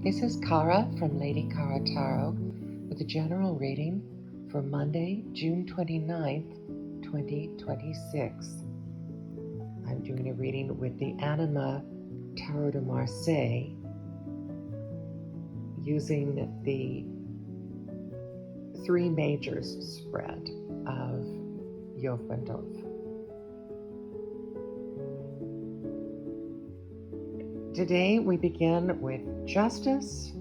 This is Kara from Lady Kara Tarot with a general reading for Monday, June 29th, 2026. I'm doing a reading with the Anima Tarot de Marseille using the Three Majors spread of Yoav Ben-Dov. Today we begin with Justice,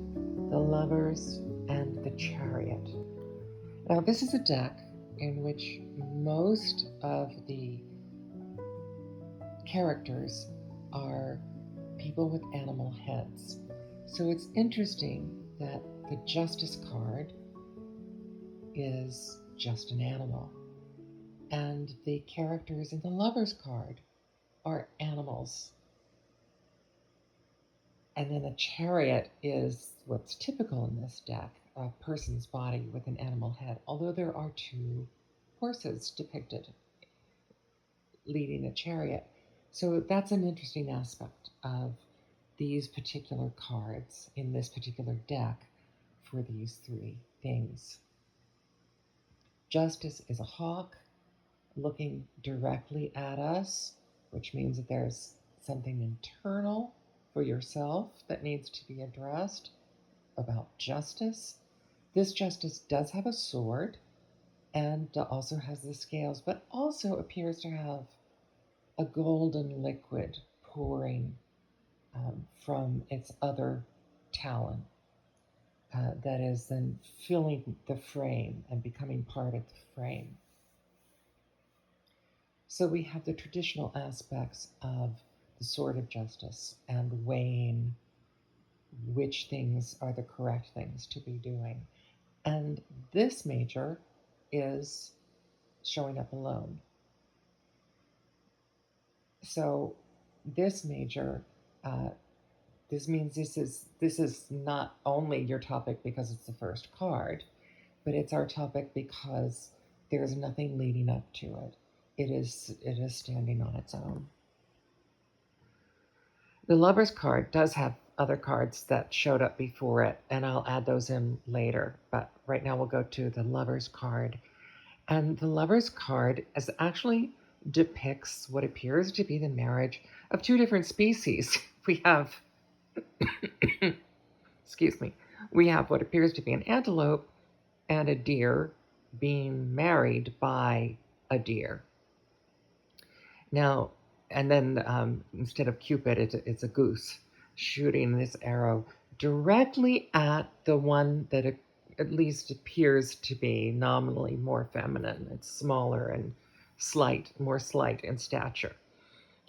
the Lovers, and the Chariot. Now this is a deck in which most of the characters are people with animal heads. So it's interesting that the Justice card is just an animal, and the characters in the Lovers card are animals. And then the Chariot is what's typical in this deck, a person's body with an animal head, although there are two horses depicted leading a chariot. So that's an interesting aspect of these particular cards in this particular deck for these three things. Justice is a hawk looking directly at us, which means that there's something internal for yourself that needs to be addressed about justice. This justice does have a sword and also has the scales, but also appears to have a golden liquid pouring from its other talon that is then filling the frame and becoming part of the frame. So we have the traditional aspects of the sword of justice and weighing which things are the correct things to be doing. And this major is showing up alone. So this major, this means this is not only your topic because it's the first card, but it's our topic because there's nothing leading up to it. It is standing on its own. The Lover's card does have other cards that showed up before it, and I'll add those in later. But right now we'll go to the Lover's card. And the Lover's card actually depicts what appears to be the marriage of two different species. We have, excuse me, we have what appears to be an antelope and a deer being married by a deer. Now, and then instead of Cupid, it's a goose shooting this arrow directly at the one that at least appears to be nominally more feminine. It's smaller and more slight in stature,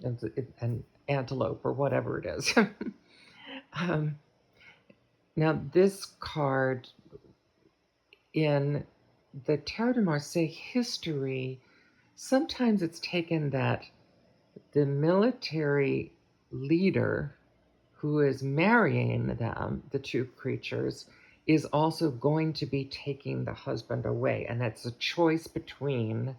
an antelope or whatever it is. Now, this card in the Tarot de Marseille history, sometimes it's taken that the military leader who is marrying them, the two creatures, is also going to be taking the husband away. And that's a choice between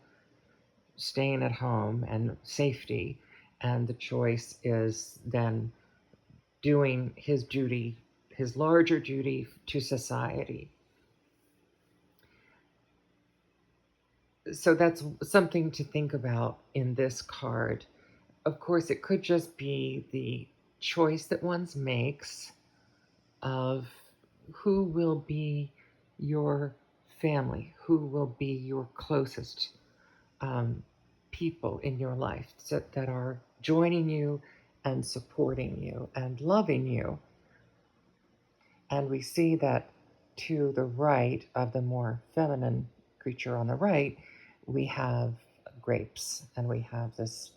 staying at home and safety. And the choice is then doing his duty, his larger duty to society. So that's something to think about in this card. Of course, it could just be the choice that one makes of who will be your family, who will be your closest people in your life that are joining you and supporting you and loving you. And we see that to the right of the more feminine creature on the right, we have grapes and we have this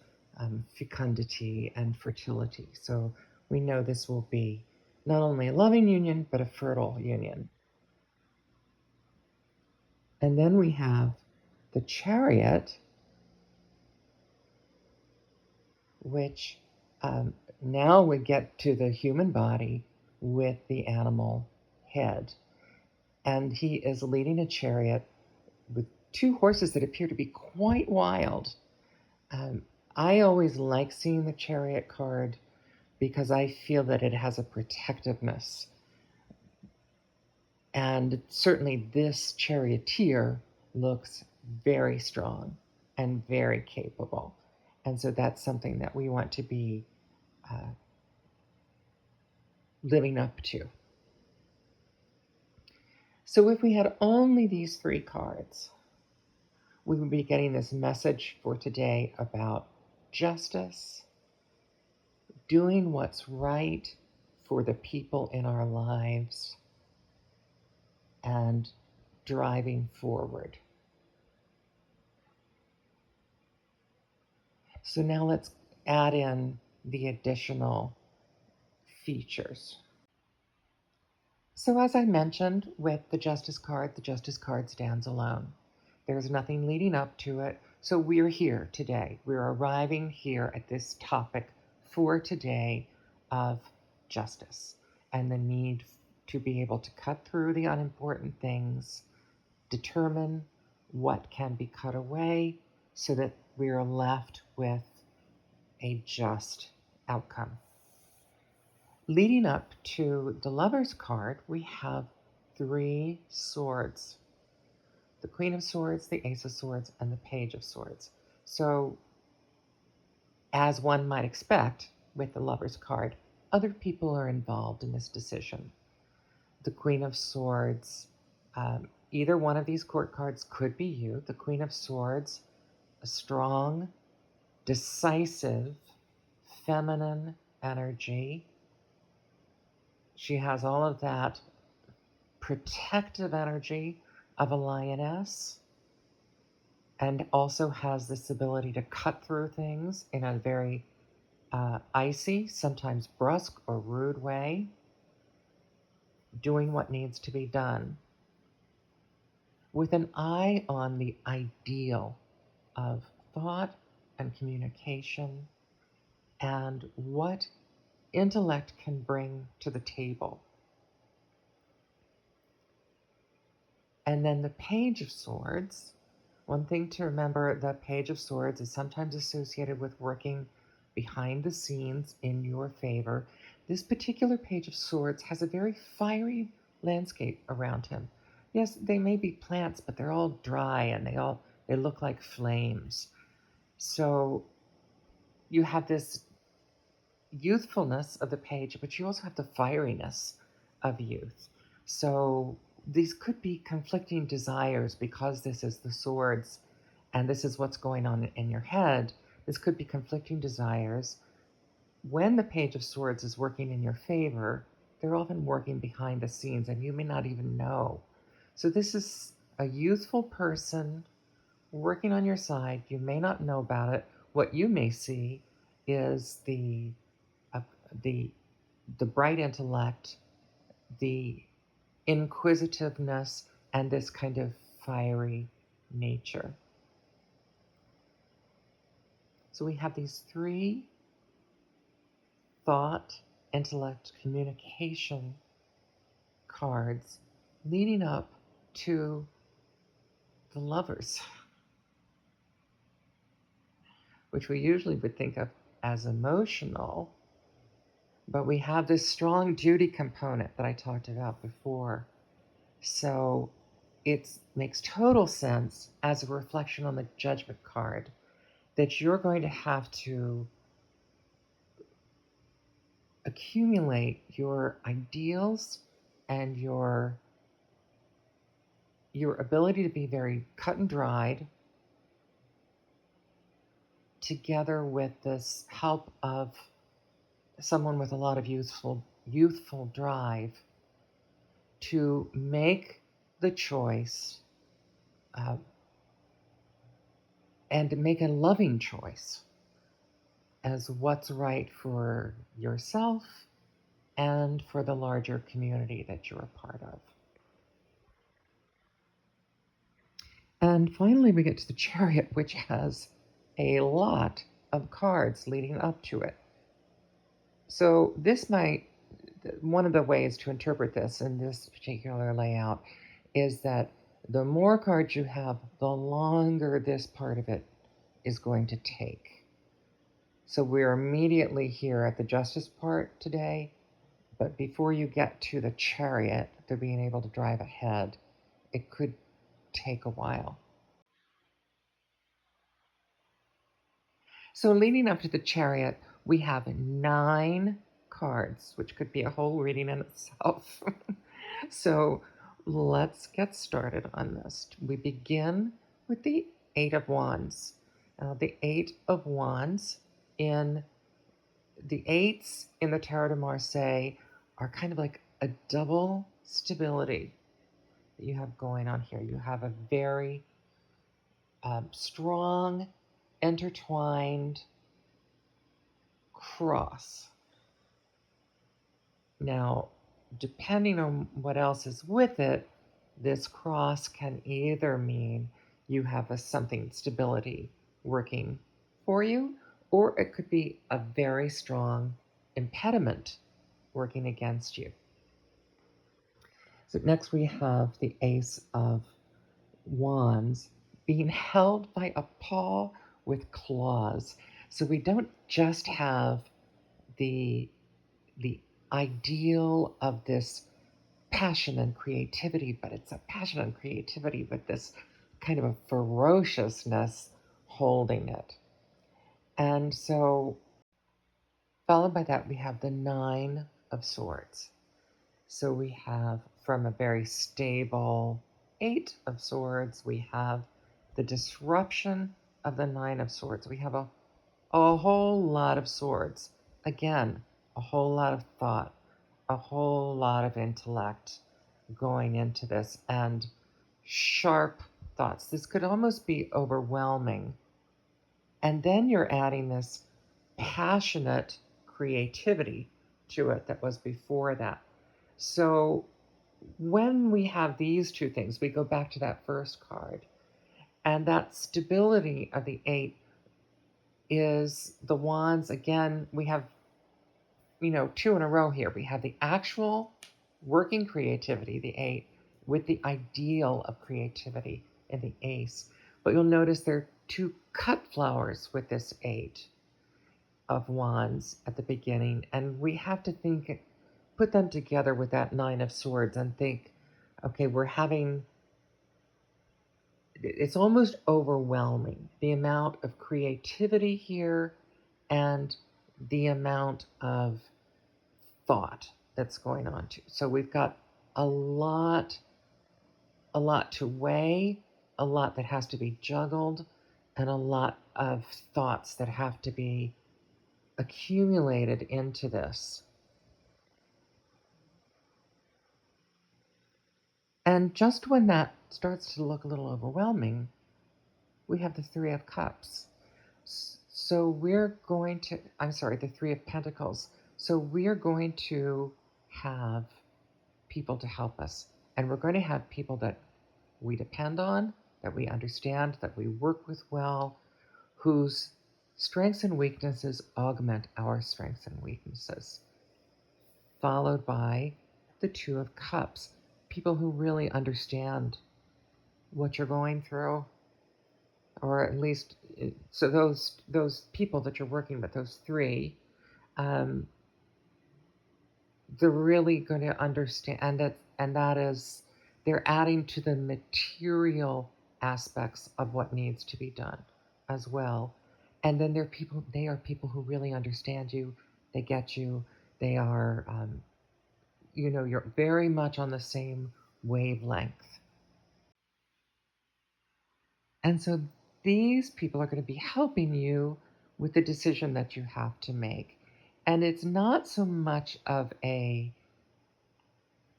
fecundity and fertility. So we know this will be not only a loving union, but a fertile union. And then we have the Chariot, which now we get to the human body with the animal head. And he is leading a chariot with two horses that appear to be quite wild. I always like seeing the Chariot card because I feel that it has a protectiveness And certainly this charioteer looks very strong and very capable. And so that's something that we want to be uh, living up to. So if we had only these three cards, we would be getting this message for today about justice, doing what's right for the people in our lives, and driving forward. So now let's add in the additional features. So as I mentioned with the Justice card stands alone. There's nothing leading up to it. So we're here today. We're arriving here at this topic for today of justice and the need to be able to cut through the unimportant things, determine what can be cut away so that we're left with a just outcome. Leading up to the Lover's card, we have three swords: the Queen of Swords, the Ace of Swords, and the Page of Swords. So, as one might expect with the Lover's card, other people are involved in this decision. The Queen of Swords, either one of these court cards could be you. The Queen of Swords, a strong, decisive, feminine energy. She has all of that protective energy of a lioness, and also has this ability to cut through things in a very icy, sometimes brusque or rude way, doing what needs to be done with an eye on the ideal of thought and communication and what intellect can bring to the table. And then the Page of Swords, one thing to remember, the Page of Swords is sometimes associated with working behind the scenes in your favor. This particular Page of Swords has a very fiery landscape around him. Yes, they may be plants, but they're all dry and they look like flames. So you have this youthfulness of the page, but you also have the fieriness of youth. So these could be conflicting desires because this is the swords and this is what's going on in your head. This could be conflicting desires. When the Page of Swords is working in your favor, they're often working behind the scenes and you may not even know. So this is a youthful person working on your side. You may not know about it. What you may see is the bright intellect, the inquisitiveness, and this kind of fiery nature. So we have these three: thought, intellect, communication cards leading up to the Lovers, which we usually would think of as emotional, but we have this strong duty component that I talked about before. So it makes total sense as a reflection on the Judgment card that you're going to have to accumulate your ideals and your ability to be very cut and dried together with this help of someone with a lot of youthful drive to make the choice and to make a loving choice as what's right for yourself and for the larger community that you're a part of. And finally, we get to the Chariot, which has a lot of cards leading up to it. So one of the ways to interpret this in this particular layout is that the more cards you have, the longer this part of it is going to take. So we're immediately here at the Justice part today. But before you get to the chariot, they're being able to drive ahead. It could take a while. So leading up to the chariot, we have 9 cards, which could be a whole reading in itself. So let's get started on this. We begin with the 8 of Wands. The 8 of Wands in the 8s in the Tarot de Marseille are kind of like a double stability that you have going on here. You have a very strong, intertwined cross. Now, depending on what else is with it, this cross can either mean you have something stability working for you, or it could be a very strong impediment working against you. So next we have the Ace of Wands being held by a paw with claws. So we don't just have the ideal of this passion and creativity, but it's a passion and creativity with this kind of a ferociousness holding it. And so, followed by that, we have the 9 of Swords. So we have from a very stable 8 of Swords, we have the disruption of the 9 of Swords. We have a whole lot of swords. Again, a whole lot of thought, a whole lot of intellect going into this, and sharp thoughts. This could almost be overwhelming. And then you're adding this passionate creativity to it that was before that. So when we have these two things, we go back to that first card, and that stability of the 8 is the Wands. Again, we have, 2 in a row here. We have the actual working creativity, the 8, with the ideal of creativity in the Ace. But you'll notice there are 2 cut flowers with this 8 of Wands at the beginning, and we have to put them together with that 9 of Swords and think, okay, it's almost overwhelming, the amount of creativity here and the amount of thought that's going on too. So we've got a lot to weigh, a lot that has to be juggled, and a lot of thoughts that have to be accumulated into this. And just when that starts to look a little overwhelming, we have the 3 of Cups. So we're going to, the 3 of Pentacles. So we're going to have people to help us. And we're going to have people that we depend on, that we understand, that we work with well, whose strengths and weaknesses augment our strengths and weaknesses. Followed by the 2 of Cups, people who really understand what you're going through, or at least, so those people that you're working with, those 3, they're really going to understand it, and that is, they're adding to the material aspects of what needs to be done as well. And then they are people who really understand you, they get you, they are, you're very much on the same wavelength. And so these people are going to be helping you with the decision that you have to make. And it's not so much of a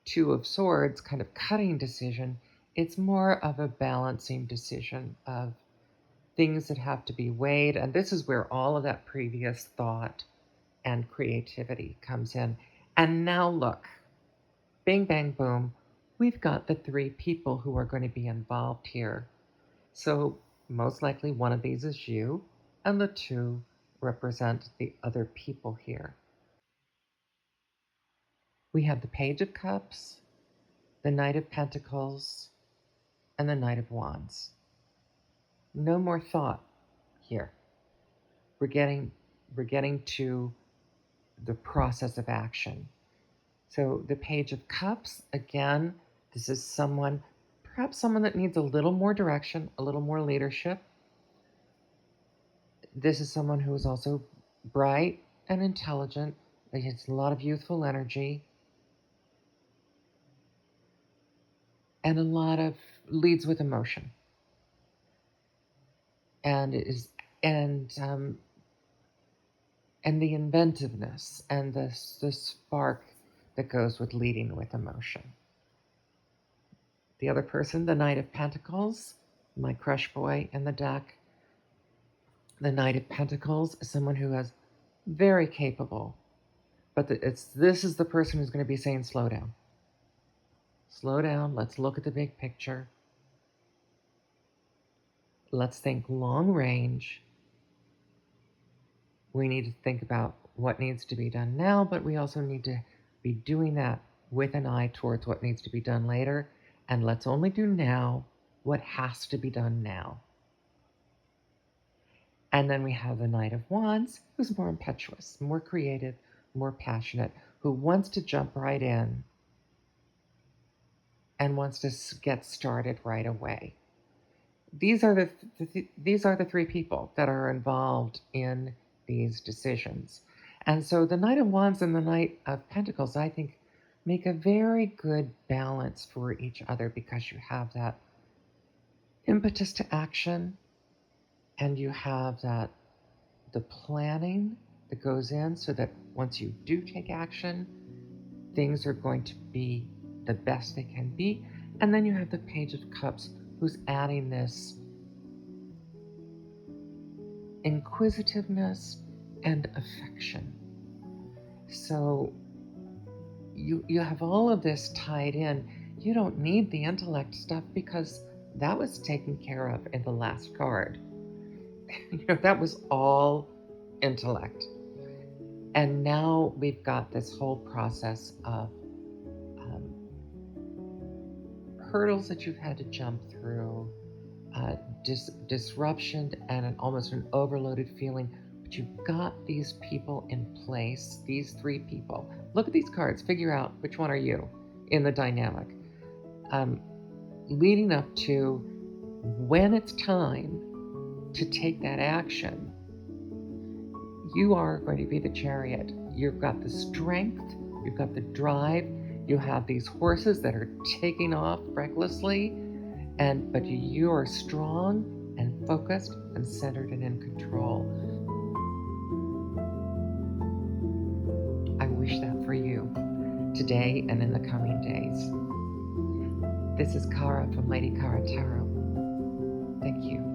2 of Swords kind of cutting decision, it's more of a balancing decision of things that have to be weighed. And this is where all of that previous thought and creativity comes in. And now look, bing, bang, boom, we've got the 3 people who are going to be involved here. So most likely one of these is you, and the 2 represent the other people here. We have the Page of Cups, the Knight of Pentacles, and the Knight of Wands. No more thought here. We're getting to the process of action. So the Page of Cups, again, this is someone, perhaps someone that needs a little more direction, a little more leadership. This is someone who is also bright and intelligent. They has a lot of youthful energy and a lot of leads with emotion. And is and the inventiveness and the spark that goes with leading with emotion. The other person, the Knight of Pentacles, my crush boy in the deck. The Knight of Pentacles is someone who is very capable, but this is the person who's going to be saying, slow down. Slow down. Let's look at the big picture. Let's think long range. We need to think about what needs to be done now, but we also need to be doing that with an eye towards what needs to be done later. And let's only do now what has to be done now. And then we have the Knight of Wands, who's more impetuous, more creative, more passionate, who wants to jump right in and wants to get started right away. These are the three people that are involved in these decisions. And so the Knight of Wands and the Knight of Pentacles, I think, make a very good balance for each other, because you have that impetus to action and you have that the planning that goes in so that once you do take action, things are going to be the best they can be. And then you have the Page of Cups, who's adding this inquisitiveness and affection. So you have all of this tied in. You don't need the intellect stuff because that was taken care of in the last card. That was all intellect. And now we've got this whole process of hurdles that you've had to jump through, disruption and almost an overloaded feeling. But you've got these people in place, these three people. Look at these cards, figure out which one are you in the dynamic. Leading up to when it's time to take that action, you are going to be the chariot. You've got the strength, you've got the drive, you have these horses that are taking off recklessly, but you are strong and focused and centered and in control. I wish that for you today and in the coming days. This is Kara from Lady Kara Tarot. Thank you.